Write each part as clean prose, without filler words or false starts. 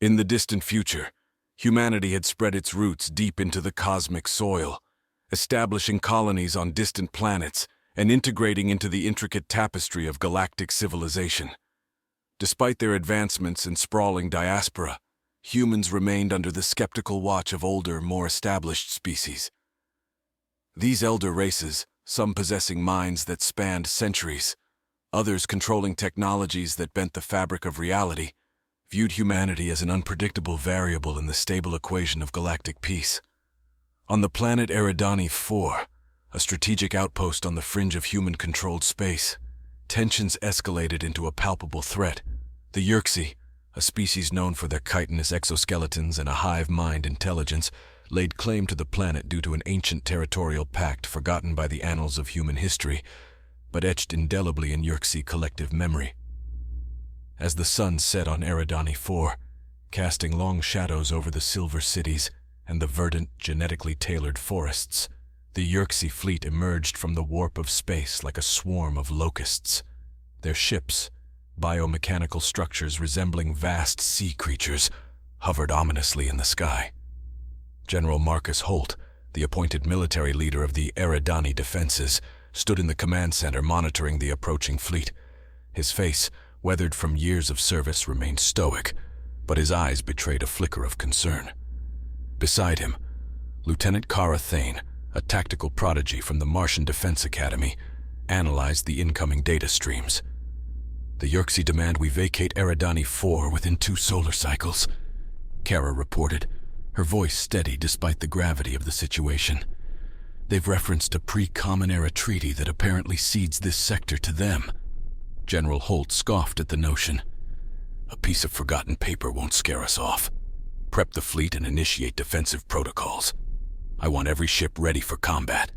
In the distant future, humanity had spread its roots deep into the cosmic soil, establishing colonies on distant planets and integrating into the intricate tapestry of galactic civilization. Despite their advancements and sprawling diaspora, humans remained under the skeptical watch of older, more established species. These elder races, some possessing minds that spanned centuries, others controlling technologies that bent the fabric of reality, viewed humanity as an unpredictable variable in the stable equation of galactic peace. On the planet Eridani 4, a strategic outpost on the fringe of human-controlled space, tensions escalated into a palpable threat. The Yerxi, a species known for their chitinous exoskeletons and a hive-mind intelligence, laid claim to the planet due to an ancient territorial pact forgotten by the annals of human history, but etched indelibly in Yerxi collective memory. As the sun set on Eridani 4, casting long shadows over the silver cities and the verdant, genetically tailored forests, the Yerxi fleet emerged from the warp of space like a swarm of locusts. Their ships, biomechanical structures resembling vast sea creatures, hovered ominously in the sky. General Marcus Holt, the appointed military leader of the Eridani defenses, stood in the command center monitoring the approaching fleet. His face, weathered from years of service, remained stoic, but his eyes betrayed a flicker of concern. Beside him, Lieutenant Kara Thane, a tactical prodigy from the Martian Defense Academy, analyzed the incoming data streams. "The Yerxi demand we vacate Eridani 4 within 2 solar cycles," Kara reported, her voice steady despite the gravity of the situation. "They've referenced a pre-Common Era treaty that apparently cedes this sector to them." General Holt scoffed at the notion. "A piece of forgotten paper won't scare us off. Prep the fleet and initiate defensive protocols. I want every ship ready for combat."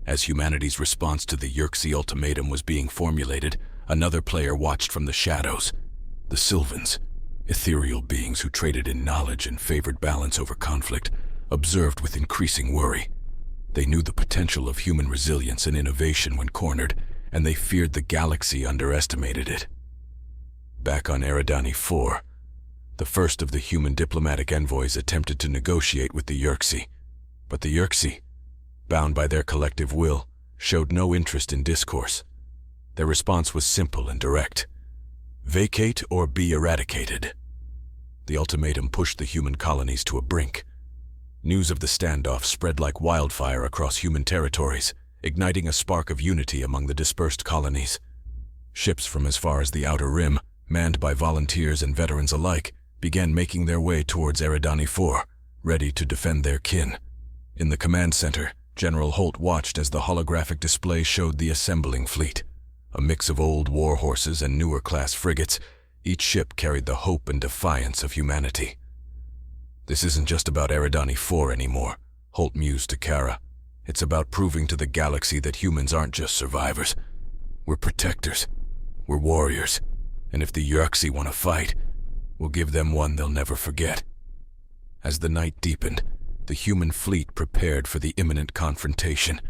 As humanity's response to the Yerxi ultimatum was being formulated, another player watched from the shadows. The Sylvans, ethereal beings who traded in knowledge and favored balance over conflict, observed with increasing worry. They knew the potential of human resilience and innovation when cornered, and they feared the galaxy underestimated it. Back on Eridani 4, the first of the human diplomatic envoys attempted to negotiate with the Yerxi, but the Yerxi, bound by their collective will, showed no interest in discourse. Their response was simple and direct: vacate or be eradicated. The ultimatum pushed the human colonies to a brink. News of the standoff spread like wildfire across human territories, igniting a spark of unity among the dispersed colonies. Ships from as far as the Outer Rim, manned by volunteers and veterans alike, began making their way towards Eridani 4, ready to defend their kin. In the command center, General Holt watched as the holographic display showed the assembling fleet. A mix of old war horses and newer class frigates, each ship carried the hope and defiance of humanity. "This isn't just about Eridani 4 anymore," Holt mused to Kara. "It's about proving to the galaxy that humans aren't just survivors. We're protectors. We're warriors. And if the Yerxi want to fight, we'll give them one they'll never forget." As the night deepened, the human fleet prepared for the imminent confrontation.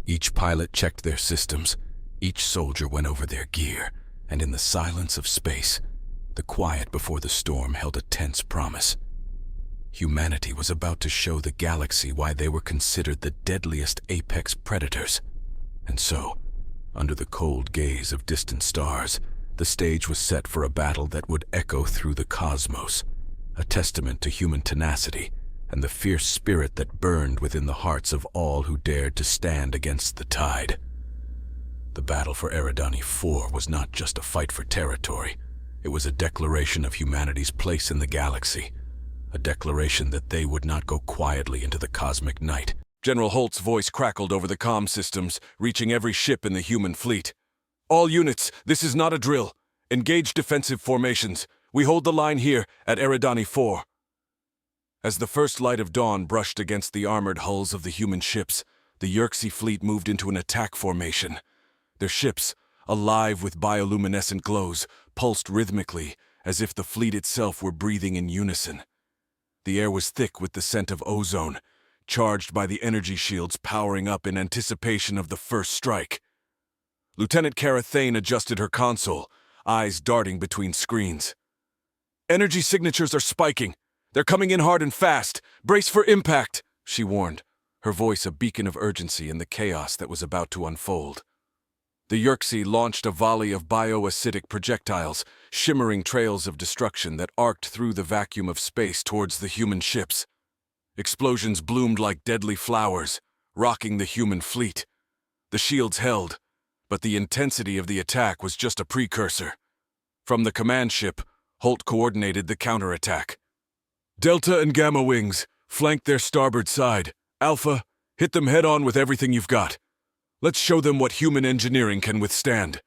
Each pilot checked their systems. Each soldier went over their gear, and in the silence of space, the quiet before the storm held a tense promise. Humanity was about to show the galaxy why they were considered the deadliest apex predators. And so, under the cold gaze of distant stars, the stage was set for a battle that would echo through the cosmos, a testament to human tenacity and the fierce spirit that burned within the hearts of all who dared to stand against the tide. The battle for Eridani 4 was not just a fight for territory. It was a declaration of humanity's place in the galaxy, a declaration that they would not go quietly into the cosmic night. General Holt's voice crackled over the comm systems, reaching every ship in the human fleet. "All units, this is not a drill. Engage defensive formations. We hold the line here at Eridani 4. As the first light of dawn brushed against the armored hulls of the human ships, the Yerxi fleet moved into an attack formation. Their ships, alive with bioluminescent glows, pulsed rhythmically, as if the fleet itself were breathing in unison. The air was thick with the scent of ozone, charged by the energy shields powering up in anticipation of the first strike. Lieutenant Kara Thane adjusted her console, eyes darting between screens. Energy signatures are spiking. They're coming in hard and fast. Brace for impact, she warned, her voice a beacon of urgency in the chaos that was about to unfold. The Yurksey launched a volley of bioacidic projectiles, shimmering trails of destruction that arced through the vacuum of space towards the human ships. Explosions bloomed like deadly flowers, rocking the human fleet. The shields held, but the intensity of the attack was just a precursor. From the command ship, Holt coordinated the counterattack. Delta and Gamma wings, flank their starboard side. Alpha, hit them head-on with everything you've got. Let's show them what human engineering can withstand.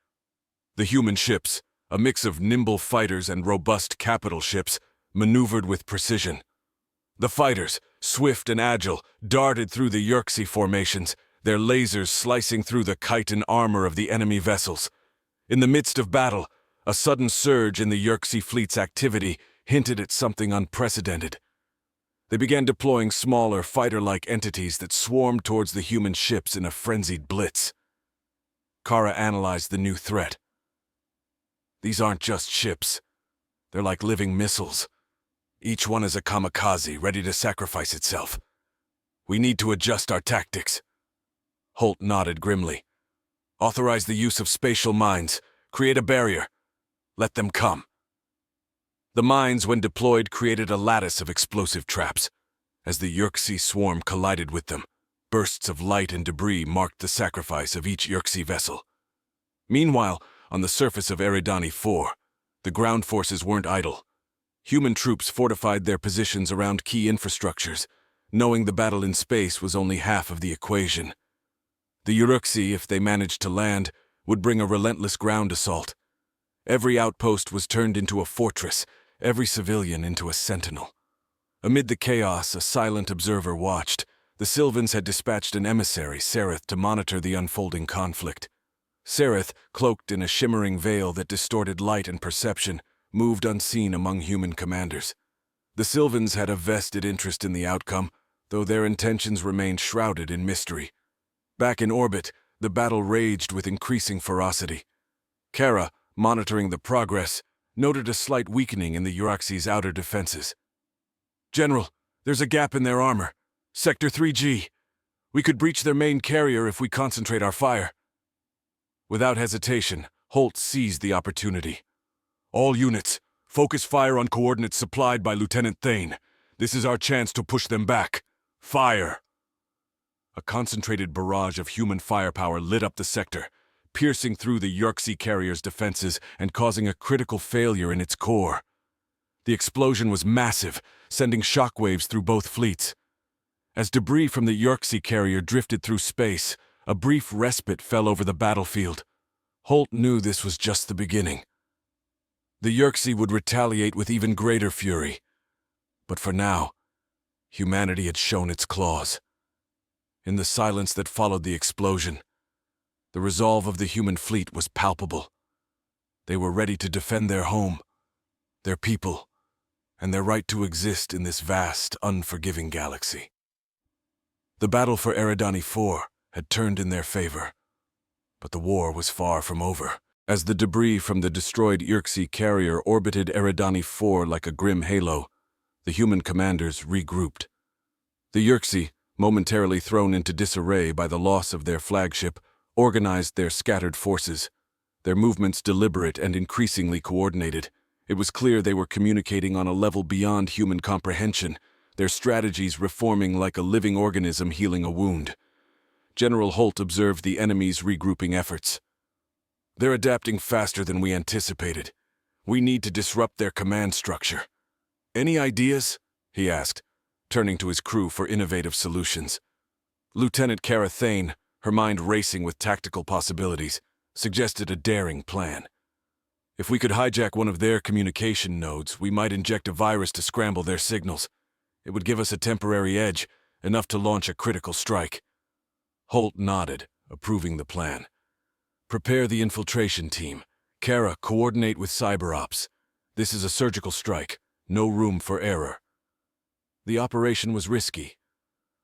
The human ships, a mix of nimble fighters and robust capital ships, maneuvered with precision. The fighters, swift and agile, darted through the Yurksey formations, their lasers slicing through the chitin armor of the enemy vessels. In the midst of battle, a sudden surge in the Yurksey fleet's activity hinted at something unprecedented. They began deploying smaller, fighter-like entities that swarmed towards the human ships in a frenzied blitz. Kara analyzed the new threat. These aren't just ships. They're like living missiles. Each one is a kamikaze, ready to sacrifice itself. We need to adjust our tactics. Holt nodded grimly. Authorize the use of spatial mines. Create a barrier. Let them come. The mines, when deployed, created a lattice of explosive traps. As the Yurksey swarm collided with them, bursts of light and debris marked the sacrifice of each Yurksey vessel. Meanwhile, on the surface of Eridani 4, the ground forces weren't idle. Human troops fortified their positions around key infrastructures, knowing the battle in space was only half of the equation. The Yurksey, if they managed to land, would bring a relentless ground assault. Every outpost was turned into a fortress, every civilian into a sentinel. Amid the chaos, a silent observer watched. The Sylvans had dispatched an emissary, Sereth, to monitor the unfolding conflict. Sereth, cloaked in a shimmering veil that distorted light and perception, moved unseen among human commanders. The Sylvans had a vested interest in the outcome, though their intentions remained shrouded in mystery. Back in orbit, the battle raged with increasing ferocity. Kara, monitoring the progress, noted a slight weakening in the Yurksey's outer defenses. General, there's a gap in their armor. Sector 3G. We could breach their main carrier if we concentrate our fire. Without hesitation, Holt seized the opportunity. All units, focus fire on coordinates supplied by Lieutenant Thane. This is our chance to push them back. Fire! A concentrated barrage of human firepower lit up the sector, piercing through the Yurksey carrier's defenses and causing a critical failure in its core. The explosion was massive, sending shockwaves through both fleets. As debris from the Yurksey carrier drifted through space, a brief respite fell over the battlefield. Holt knew this was just the beginning. The Yurksey would retaliate with even greater fury. But for now, humanity had shown its claws. In the silence that followed the explosion, the resolve of the human fleet was palpable. They were ready to defend their home, their people, and their right to exist in this vast, unforgiving galaxy. The battle for Eridani 4 had turned in their favor, but the war was far from over. As the debris from the destroyed Yurksey carrier orbited Eridani 4 like a grim halo, the human commanders regrouped. The Yurksey, momentarily thrown into disarray by the loss of their flagship, organized their scattered forces, their movements deliberate and increasingly coordinated. It was clear they were communicating on a level beyond human comprehension, their strategies reforming like a living organism healing a wound. General Holt observed the enemy's regrouping efforts. They're adapting faster than we anticipated. We need to disrupt their command structure. Any ideas? He asked, turning to his crew for innovative solutions. Lieutenant Kara Thane, her mind racing with tactical possibilities, suggested a daring plan. If we could hijack one of their communication nodes, we might inject a virus to scramble their signals. It would give us a temporary edge, enough to launch a critical strike. Holt nodded, approving the plan. Prepare the infiltration team. Kara, coordinate with CyberOps. This is a surgical strike, no room for error. The operation was risky.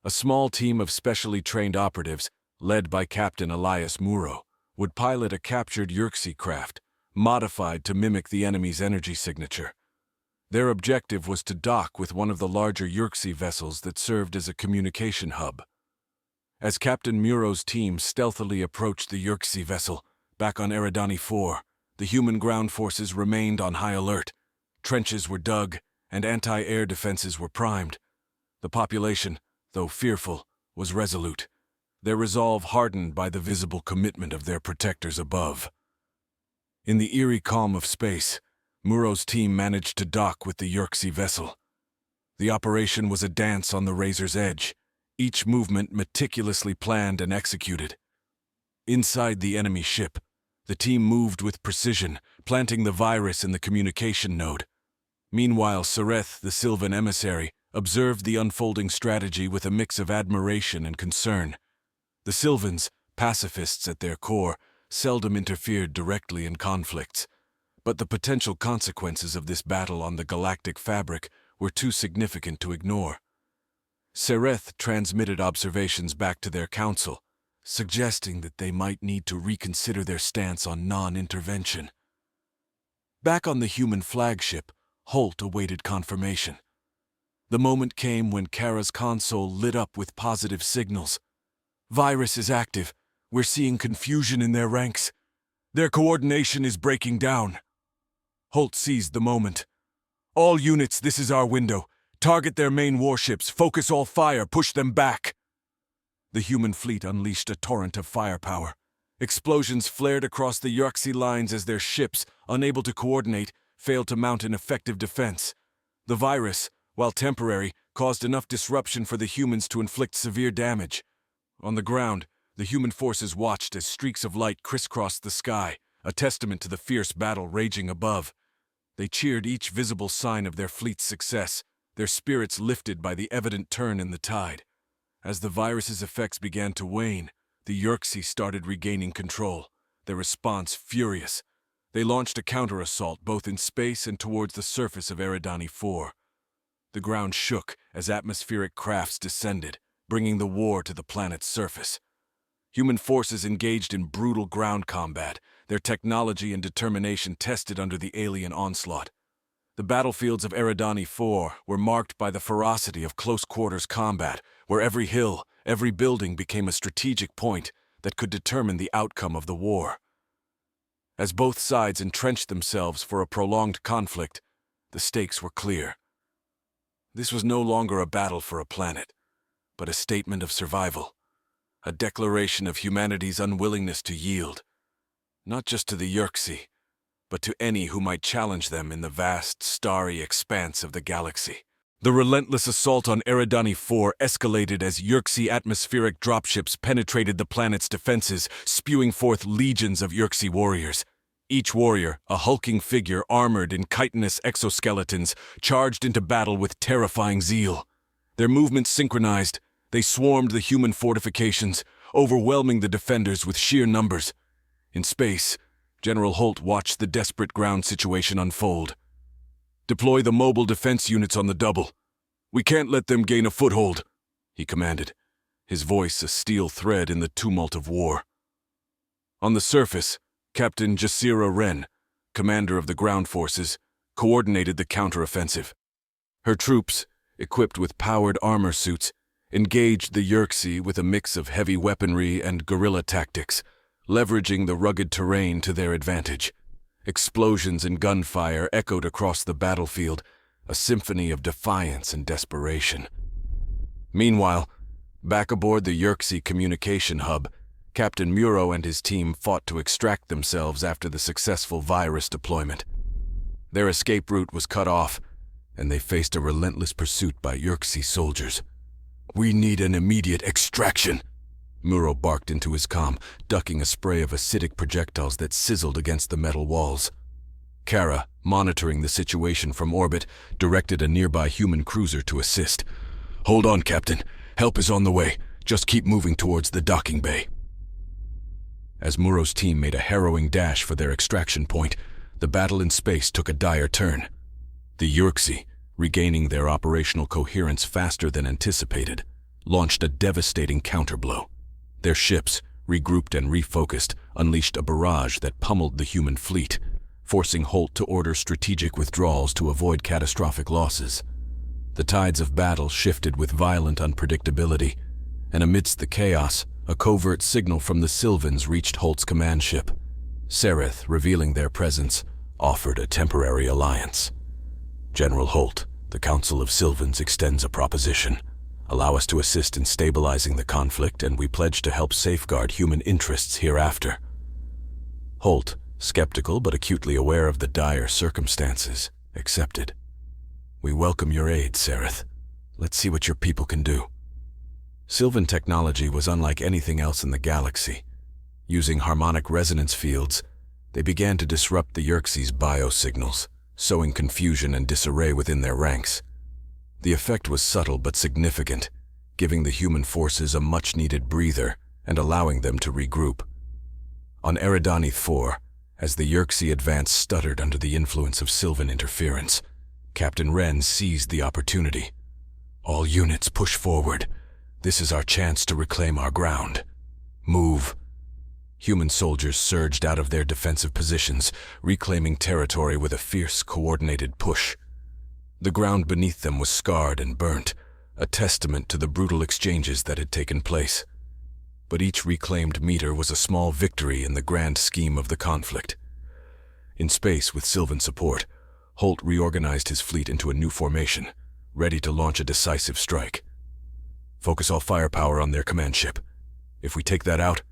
A small team of specially trained operatives, led by Captain Elias Muro, would pilot a captured Yurksey craft, modified to mimic the enemy's energy signature. Their objective was to dock with one of the larger Yerkes vessels that served as a communication hub. As Captain Muro's team stealthily approached the Yerkes vessel, back on Eridani 4, the human ground forces remained on high alert. Trenches were dug, and anti-air defenses were primed. The population, though fearful, was resolute, their resolve hardened by the visible commitment of their protectors above. In the eerie calm of space, Muro's team managed to dock with the Yerkes vessel. The operation was a dance on the razor's edge, each movement meticulously planned and executed. Inside the enemy ship, the team moved with precision, planting the virus in the communication node. Meanwhile, Sereth, the Sylvan emissary, observed the unfolding strategy with a mix of admiration and concern. The Sylvans, pacifists at their core, seldom interfered directly in conflicts, but the potential consequences of this battle on the galactic fabric were too significant to ignore. Sereth transmitted observations back to their council, suggesting that they might need to reconsider their stance on non-intervention. Back on the human flagship, Holt awaited confirmation. The moment came when Kara's console lit up with positive signals. "Virus is active. We're seeing confusion in their ranks. Their coordination is breaking down." Holt seized the moment. "All units, this is our window. Target their main warships, focus all fire, push them back." The human fleet unleashed a torrent of firepower. Explosions flared across the Yerkes lines as their ships, unable to coordinate, failed to mount an effective defense. The virus, while temporary, caused enough disruption for the humans to inflict severe damage. On the ground, the human forces watched as streaks of light crisscrossed the sky, a testament to the fierce battle raging above. They cheered each visible sign of their fleet's success, their spirits lifted by the evident turn in the tide. As the virus's effects began to wane, the Yerkes started regaining control, their response furious. They launched a counter-assault both in space and towards the surface of Eridani 4. The ground shook as atmospheric crafts descended, bringing the war to the planet's surface. Human forces engaged in brutal ground combat, their technology and determination tested under the alien onslaught. The battlefields of Eridani 4 were marked by the ferocity of close-quarters combat, where every hill, every building became a strategic point that could determine the outcome of the war. As both sides entrenched themselves for a prolonged conflict, the stakes were clear. This was no longer a battle for a planet, but a statement of survival, a declaration of humanity's unwillingness to yield, not just to the Yerkes, but to any who might challenge them in the vast, starry expanse of the galaxy. The relentless assault on Eridani 4 escalated as Yerkes atmospheric dropships penetrated the planet's defenses, spewing forth legions of Yerkes warriors. Each warrior, a hulking figure armored in chitinous exoskeletons, charged into battle with terrifying zeal. Their movements synchronized, they swarmed the human fortifications, overwhelming the defenders with sheer numbers. In space, General Holt watched the desperate ground situation unfold. "Deploy the mobile defense units on the double. We can't let them gain a foothold," he commanded, his voice a steel thread in the tumult of war. On the surface, Captain Jasira Wren, commander of the ground forces, coordinated the counteroffensive. Her troops, equipped with powered armor suits, engaged the Yerkes with a mix of heavy weaponry and guerrilla tactics, leveraging the rugged terrain to their advantage. Explosions and gunfire echoed across the battlefield, a symphony of defiance and desperation. Meanwhile, back aboard the Yerkes communication hub, Captain Muro and his team fought to extract themselves after the successful virus deployment. Their escape route was cut off, and they faced a relentless pursuit by Yerkes soldiers. "We need an immediate extraction," Muro barked into his comm, ducking a spray of acidic projectiles that sizzled against the metal walls. Kara, monitoring the situation from orbit, directed a nearby human cruiser to assist. "Hold on, Captain. Help is on the way. Just keep moving towards the docking bay." As Muro's team made a harrowing dash for their extraction point, the battle in space took a dire turn. The Yerkes, regaining their operational coherence faster than anticipated, launched a devastating counterblow. Their ships, regrouped and refocused, unleashed a barrage that pummeled the human fleet. forcing Holt to order strategic withdrawals to avoid catastrophic losses. The tides of battle shifted with violent unpredictability, and amidst the chaos, a covert signal from the Sylvans reached Holt's command ship. Sereth, revealing their presence, offered a temporary alliance. General Holt, the Council of Sylvans extends a proposition. Allow us to assist in stabilizing the conflict, and we pledge to help safeguard human interests hereafter. Holt, skeptical but acutely aware of the dire circumstances, accepted. We welcome your aid, Sereth. Let's see what your people can do. Sylvan technology was unlike anything else in the galaxy. Using harmonic resonance fields, they began to disrupt the Yerxes' biosignals, sowing confusion and disarray within their ranks. The effect was subtle but significant, giving the human forces a much-needed breather and allowing them to regroup. On Eridani 4, as the Yerxe advance stuttered under the influence of Sylvan interference, Captain Wren seized the opportunity. All units push forward. This is our chance to reclaim our ground. Move. Human soldiers surged out of their defensive positions, reclaiming territory with a fierce, coordinated push. The ground beneath them was scarred and burnt, a testament to the brutal exchanges that had taken place. But each reclaimed meter was a small victory in the grand scheme of the conflict. In space, with Sylvan support, Holt reorganized his fleet into a new formation, ready to launch a decisive strike. Focus all firepower on their command ship. If we take that out,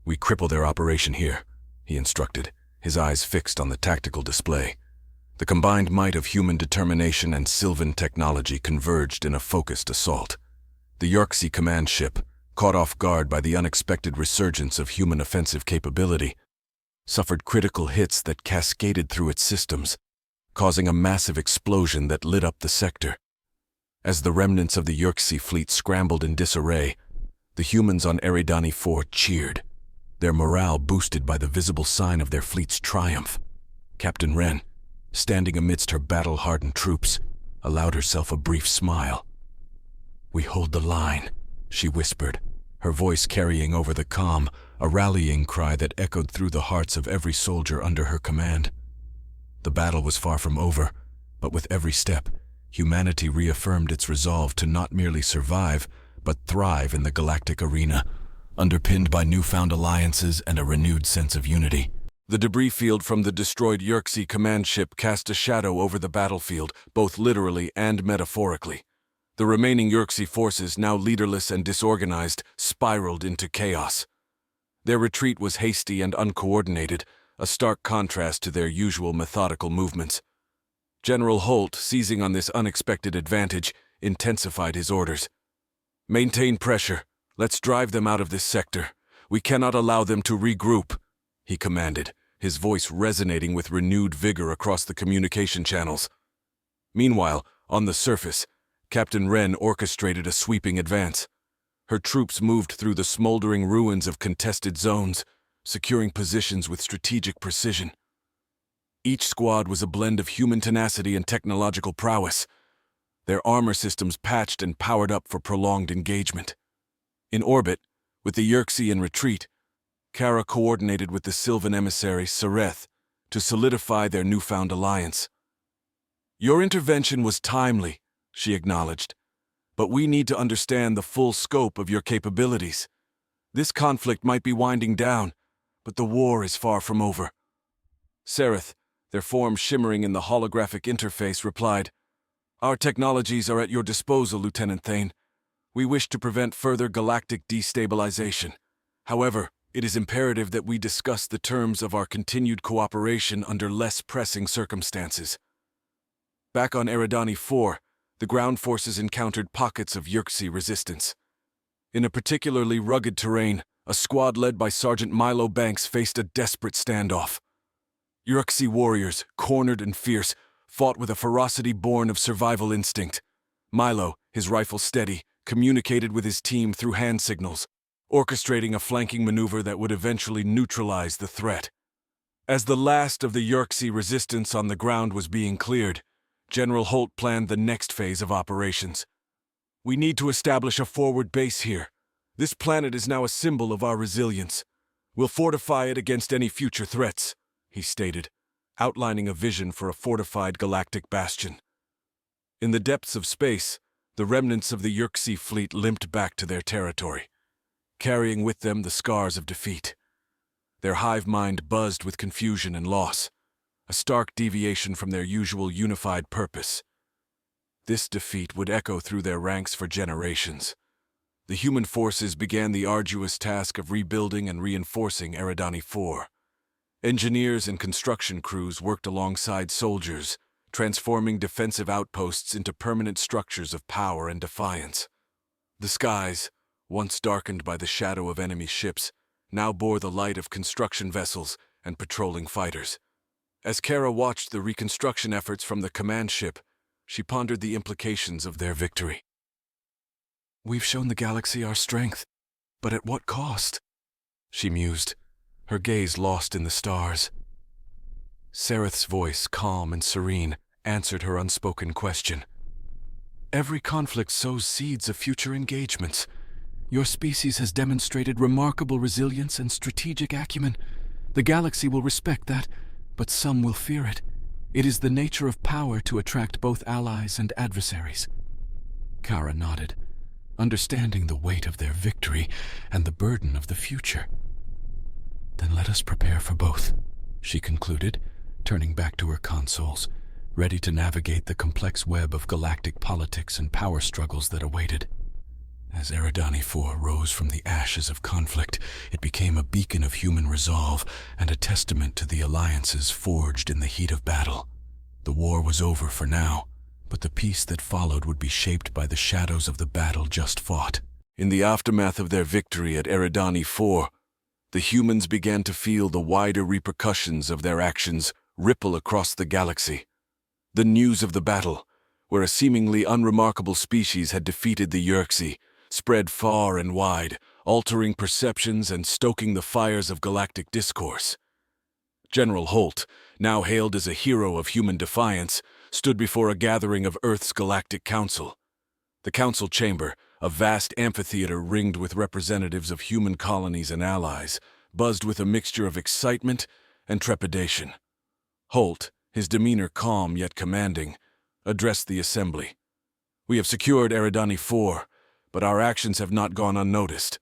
we cripple their operation here, he instructed, his eyes fixed on the tactical display. The combined might of human determination and Sylvan technology converged in a focused assault. The Yerxe command ship, caught off guard by the unexpected resurgence of human offensive capability, suffered critical hits that cascaded through its systems, causing a massive explosion that lit up the sector. As the remnants of the Yerxe fleet scrambled in disarray, the humans on Eridani 4 cheered, their morale boosted by the visible sign of their fleet's triumph. Captain Wren, standing amidst her battle-hardened troops, allowed herself a brief smile. "We hold the line," she whispered, her voice carrying over the calm, a rallying cry that echoed through the hearts of every soldier under her command. The battle was far from over, but with every step, humanity reaffirmed its resolve to not merely survive, but thrive in the galactic arena, underpinned by newfound alliances and a renewed sense of unity. The debris field from the destroyed Yerxe command ship cast a shadow over the battlefield, both literally and metaphorically. The remaining Yerxe forces, now leaderless and disorganized, spiraled into chaos. Their retreat was hasty and uncoordinated, a stark contrast to their usual methodical movements. General Holt, seizing on this unexpected advantage, intensified his orders. "Maintain pressure. Let's drive them out of this sector. We cannot allow them to regroup," he commanded, his voice resonating with renewed vigor across the communication channels. Meanwhile, on the surface, Captain Wren orchestrated a sweeping advance. Her troops moved through the smoldering ruins of contested zones, securing positions with strategic precision. Each squad was a blend of human tenacity and technological prowess, their armor systems patched and powered up for prolonged engagement. In orbit, with the Yerxe in retreat, Kara coordinated with the Sylvan emissary Sereth to solidify their newfound alliance. "Your intervention was timely," she acknowledged, "but we need to understand the full scope of your capabilities. This conflict might be winding down, but the war is far from over." Sereth, their form shimmering in the holographic interface, replied, "Our technologies are at your disposal, Lieutenant Thane. We wish to prevent further galactic destabilization. However, it is imperative that we discuss the terms of our continued cooperation under less pressing circumstances." Back on Eridani 4, the ground forces encountered pockets of Yerxe resistance. In a particularly rugged terrain, a squad led by Sergeant Milo Banks faced a desperate standoff. Yerxe warriors, cornered and fierce, fought with a ferocity born of survival instinct. Milo, his rifle steady, communicated with his team through hand signals, orchestrating a flanking maneuver that would eventually neutralize the threat. As the last of the Yerxe resistance on the ground was being cleared, General Holt planned the next phase of operations. "We need to establish a forward base here. This planet is now a symbol of our resilience. We'll fortify it against any future threats," he stated. outlining a vision for a fortified galactic bastion. In the depths of space, the remnants of the Yerkes fleet limped back to their territory, carrying with them the scars of defeat. Their hive mind buzzed with confusion and loss, a stark deviation from their usual unified purpose. This defeat would echo through their ranks for generations. The human forces began the arduous task of rebuilding and reinforcing Eridani IV. Engineers and construction crews worked alongside soldiers, transforming defensive outposts into permanent structures of power and defiance. The skies, once darkened by the shadow of enemy ships, now bore the light of construction vessels and patrolling fighters. As Kara watched the reconstruction efforts from the command ship, she pondered the implications of their victory. "We've shown the galaxy our strength, but at what cost?" she mused, her gaze lost in the stars. Sereth's voice, calm and serene, answered her unspoken question. "Every conflict sows seeds of future engagements. Your species has demonstrated remarkable resilience and strategic acumen. The galaxy will respect that, but some will fear it. It is the nature of power to attract both allies and adversaries." Kara nodded, understanding the weight of their victory and the burden of the future. "Then let us prepare for both," she concluded, turning back to her consoles, ready to navigate the complex web of galactic politics and power struggles that awaited. As Eridani IV rose from the ashes of conflict, it became a beacon of human resolve and a testament to the alliances forged in the heat of battle. The war was over for now, but the peace that followed would be shaped by the shadows of the battle just fought. In the aftermath of their victory at Eridani IV, the humans began to feel the wider repercussions of their actions ripple across the galaxy. The news of the battle, where a seemingly unremarkable species had defeated the Yerkes, spread far and wide, altering perceptions and stoking the fires of galactic discourse. General Holt, now hailed as a hero of human defiance, stood before a gathering of Earth's Galactic Council. The council chamber, a vast amphitheater ringed with representatives of human colonies and allies, buzzed with a mixture of excitement and trepidation. Holt, his demeanor calm yet commanding, addressed the assembly. "We have secured Eridani IV, but our actions have not gone unnoticed.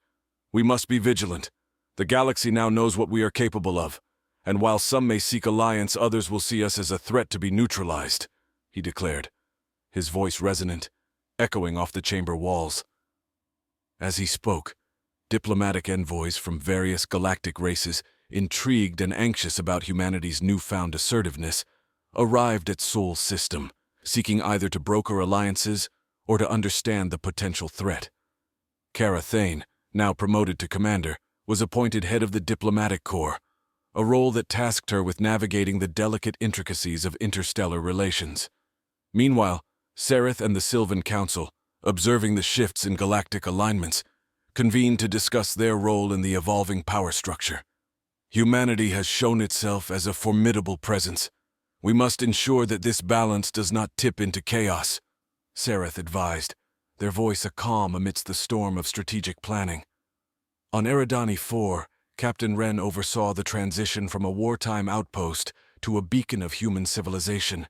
We must be vigilant. The galaxy now knows what we are capable of, and while some may seek alliance, others will see us as a threat to be neutralized," he declared, his voice resonant, echoing off the chamber walls. As he spoke, diplomatic envoys from various galactic races, intrigued and anxious about humanity's newfound assertiveness, arrived at Sol's system, seeking either to broker alliances or to understand the potential threat. Kara Thane, now promoted to commander, was appointed head of the diplomatic corps, a role that tasked her with navigating the delicate intricacies of interstellar relations. Meanwhile, Sereth and the Sylvan Council, observing the shifts in galactic alignments, convened to discuss their role in the evolving power structure. "Humanity has shown itself as a formidable presence. We must ensure that this balance does not tip into chaos," Sereth advised, their voice a calm amidst the storm of strategic planning. On Eridani IV, Captain Wren oversaw the transition from a wartime outpost to a beacon of human civilization.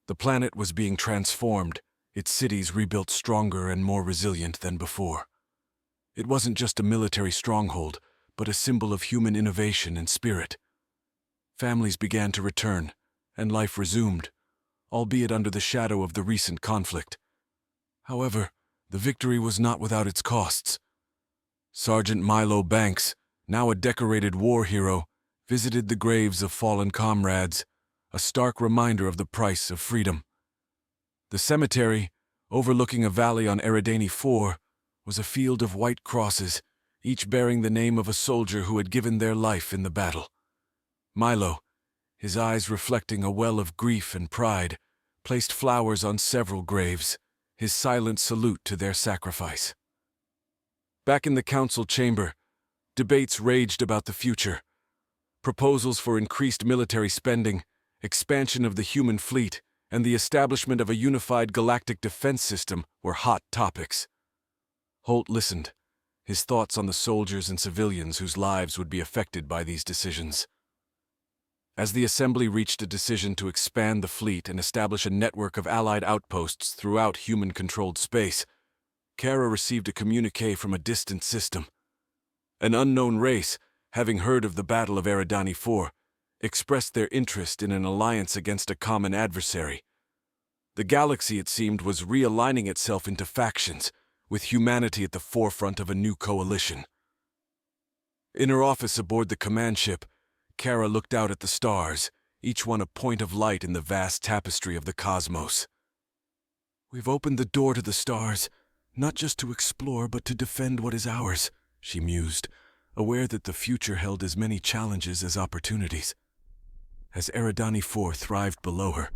The planet was being transformed, its cities rebuilt stronger and more resilient than before. It wasn't just a military stronghold, but a symbol of human innovation and spirit. Families began to return, and life resumed, albeit under the shadow of the recent conflict. However, the victory was not without its costs. Sergeant Milo Banks, now a decorated war hero, visited the graves of fallen comrades, a stark reminder of the price of freedom. The cemetery, overlooking a valley on Eridani IV, was a field of white crosses, each bearing the name of a soldier who had given their life in the battle. Milo, his eyes reflecting a well of grief and pride, placed flowers on several graves, his silent salute to their sacrifice. Back in the council chamber, debates raged about the future. Proposals for increased military spending, expansion of the human fleet, and the establishment of a unified galactic defense system were hot topics. Holt listened, his thoughts on the soldiers and civilians whose lives would be affected by these decisions. As the Assembly reached a decision to expand the fleet and establish a network of Allied outposts throughout human-controlled space, Kara received a communique from a distant system. An unknown race, having heard of the Battle of Eridani IV, expressed their interest in an alliance against a common adversary. The galaxy, it seemed, was realigning itself into factions, with humanity at the forefront of a new coalition. In her office aboard the command ship, Kara looked out at the stars, each one a point of light in the vast tapestry of the cosmos. "We've opened the door to the stars, not just to explore but to defend what is ours," she mused, aware that the future held as many challenges as opportunities. As Eridani IV thrived below her,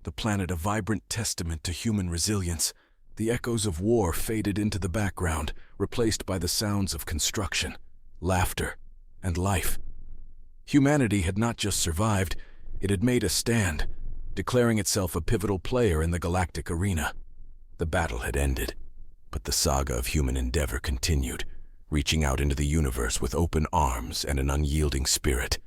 the planet a vibrant testament to human resilience, the echoes of war faded into the background, replaced by the sounds of construction, laughter, and life. Humanity had not just survived, it had made a stand, declaring itself a pivotal player in the galactic arena. The battle had ended, but the saga of human endeavor continued, reaching out into the universe with open arms and an unyielding spirit.